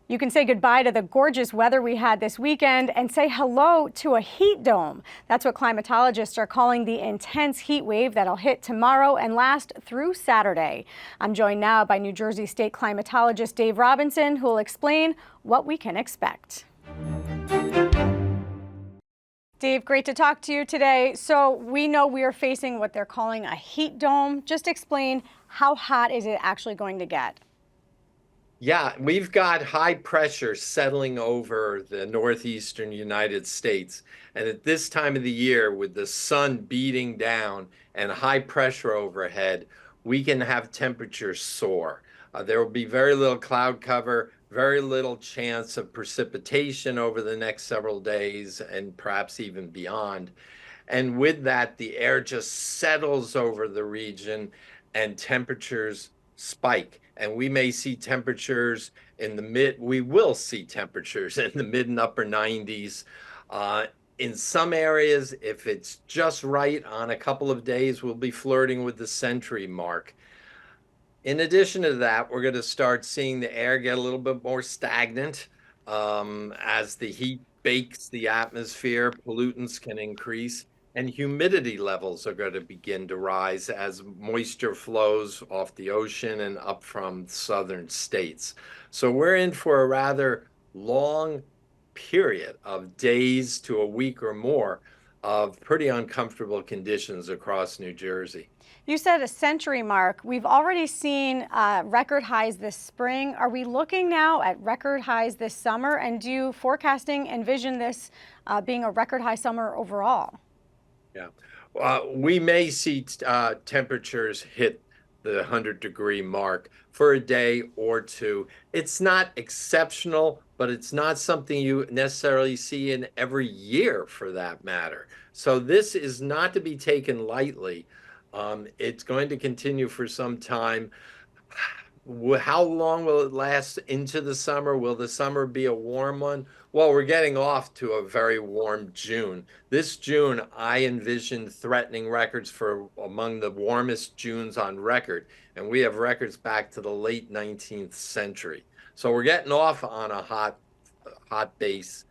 You can say goodbye to the gorgeous weather we had this weekend and say hello to a heat dome. That's what climatologists are calling the intense heat wave that'll hit tomorrow and last through Saturday. I'm joined now by New Jersey State climatologist Dave Robinson, who will explain what we can expect. Dave, great to talk to you today. So we know we are facing what they're calling a heat dome. Just explain, how hot is it actually going to get? Yeah, we've got high pressure settling over the northeastern United States. And at this time of the year, with the sun beating down and high pressure overhead, we can have temperatures soar. There will be very little cloud cover, very little chance of precipitation over the next several days and perhaps even beyond. And with that, the air just settles over the region and temperatures spike. And we may see temperatures we will see temperatures in the mid and upper 90s. In some areas, if it's just right on a couple of days, we'll be flirting with the century mark. In addition to that, we're going to start seeing the air get a little bit more stagnant as the heat bakes the atmosphere, pollutants can increase, and humidity levels are going to begin to rise as moisture flows off the ocean and up from southern states. So we're in for a rather long period of days to a week or more of pretty uncomfortable conditions across New Jersey. You said a century mark. We've already seen record highs this spring. Are we looking now at record highs this summer? And do you forecasting envision this being a record high summer overall? Yeah, we may see temperatures hit the 100-degree mark for a day or two. It's not exceptional, but it's not something you necessarily see in every year for that matter. So this is not to be taken lightly. It's going to continue for some time. How long will it last into the summer? Will the summer be a warm one? Well, we're getting off to a very warm June. This June, I envision threatening records for among the warmest Junes on record, and we have records back to the late 19th century. So we're getting off on a hot base.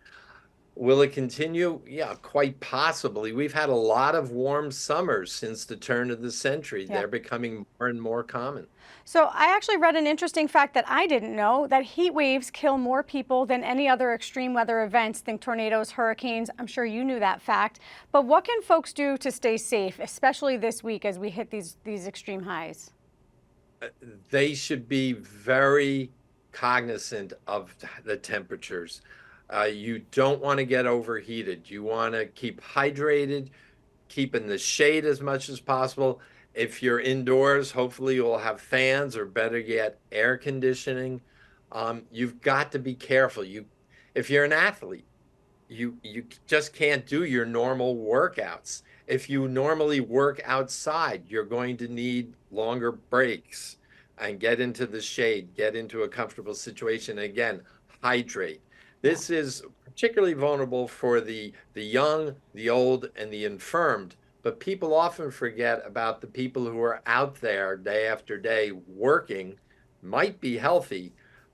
Will it continue? Yeah, quite possibly. We've had a lot of warm summers since the turn of the century. Yeah. They're becoming more and more common. So I actually read an interesting fact that I didn't know, that heat waves kill more people than any other extreme weather events. Think tornadoes, hurricanes. I'm sure you knew that fact. But what can folks do to stay safe, especially this week as we hit these extreme highs? They should be very cognizant of the temperatures. You don't want to get overheated. You want to keep hydrated, keep in the shade as much as possible. If you're indoors, hopefully you'll have fans or better yet, air conditioning. You've got to be careful. If you're an athlete, you just can't do your normal workouts. If you normally work outside, you're going to need longer breaks and get into the shade, get into a comfortable situation. Again, hydrate. This is particularly vulnerable for the young, the old, and the infirmed. But people often forget about the people who are out there day after day working, might be healthy,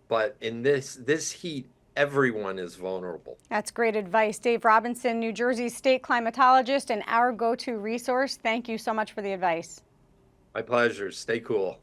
but in this heat, everyone is vulnerable. That's great advice. Dave Robinson, New Jersey State climatologist and our go-to resource. Thank you so much for the advice. My pleasure. Stay cool.